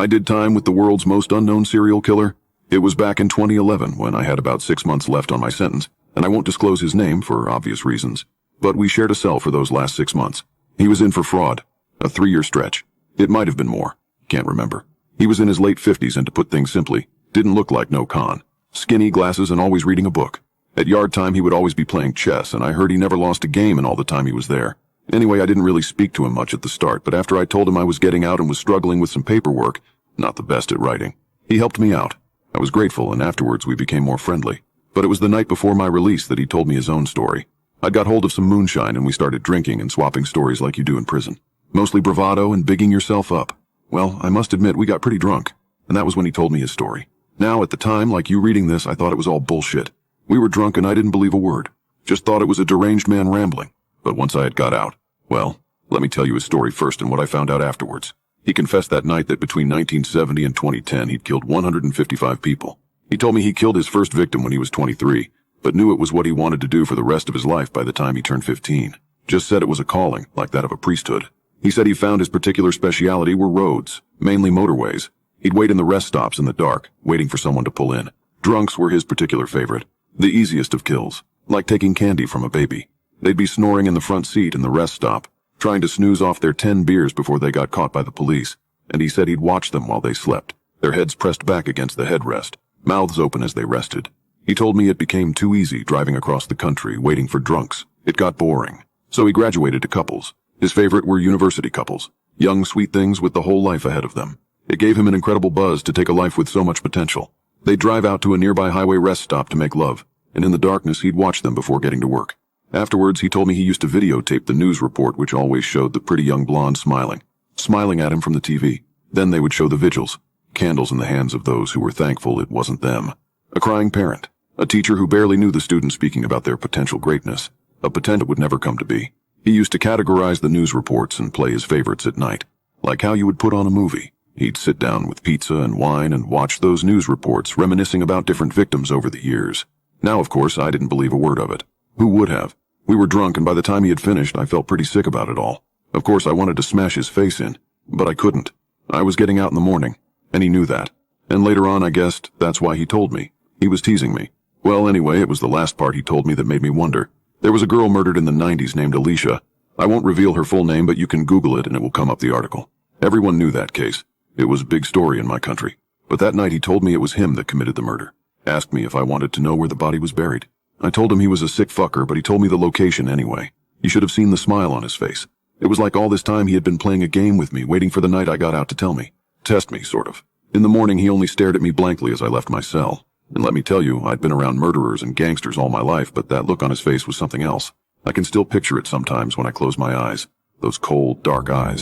I did time with the world's most unknown serial killer. It was back in 2011 when I had about 6 months left on my sentence, and I won't disclose his name for obvious reasons. But we shared a cell for those last 6 months. He was in for fraud. A 3-year stretch. It might have been more. Can't remember. He was in his late 50s, and to put things simply, didn't look like no con. Skinny, glasses, and always reading a book. At yard time he would always be playing chess, and I heard he never lost a game in all the time he was there. Anyway, I didn't really speak to him much at the start, but after I told him I was getting out and was struggling with some paperwork, not the best at writing, he helped me out. I was grateful, and afterwards we became more friendly. But it was the night before my release that he told me his own story. I'd got hold of some moonshine and we started drinking and swapping stories like you do in prison. Mostly bravado and bigging yourself up. Well, I must admit we got pretty drunk, and that was when he told me his story. Now, at the time, like you reading this, I thought it was all bullshit. We were drunk and I didn't believe a word. Just thought it was a deranged man rambling. But once I had got out, well, let me tell you his story first and what I found out afterwards. He confessed that night that between 1970 and 2010 he'd killed 155 people. He told me he killed his first victim when he was 23, but knew it was what he wanted to do for the rest of his life by the time he turned 15. Just said it was a calling, like that of a priesthood. He said he found his particular speciality were roads, mainly motorways. He'd wait in the rest stops in the dark, waiting for someone to pull in. Drunks were his particular favorite. The easiest of kills, like taking candy from a baby. They'd be snoring in the front seat in the rest stop, trying to snooze off their 10 beers before they got caught by the police, and he said he'd watch them while they slept, their heads pressed back against the headrest, mouths open as they rested. He told me it became too easy driving across the country waiting for drunks. It got boring. So he graduated to couples. His favorite were university couples, young sweet things with the whole life ahead of them. It gave him an incredible buzz to take a life with so much potential. They'd drive out to a nearby highway rest stop to make love, and in the darkness he'd watch them before getting to work. Afterwards, he told me he used to videotape the news report which always showed the pretty young blonde smiling at him from the TV. Then they would show the vigils, candles in the hands of those who were thankful it wasn't them. A crying parent, a teacher who barely knew the students speaking about their potential greatness, a potential would never come to be. He used to categorize the news reports and play his favorites at night, like how you would put on a movie. He'd sit down with pizza and wine and watch those news reports, reminiscing about different victims over the years. Now, of course, I didn't believe a word of it. Who would have? We were drunk, and by the time he had finished, I felt pretty sick about it all. Of course, I wanted to smash his face in, but I couldn't. I was getting out in the morning, and he knew that. And later on, I guessed that's why he told me. He was teasing me. Well, anyway, it was the last part he told me that made me wonder. There was a girl murdered in the 90s named Alicia. I won't reveal her full name, but you can Google it and it will come up the article. Everyone knew that case. It was a big story in my country. But that night he told me it was him that committed the murder. Asked me if I wanted to know where the body was buried. I told him he was a sick fucker, but he told me the location anyway. You should have seen the smile on his face. It was like all this time he had been playing a game with me, waiting for the night I got out to tell me. Test me, sort of. In the morning he only stared at me blankly as I left my cell. And let me tell you, I'd been around murderers and gangsters all my life, but that look on his face was something else. I can still picture it sometimes when I close my eyes. Those cold, dark eyes.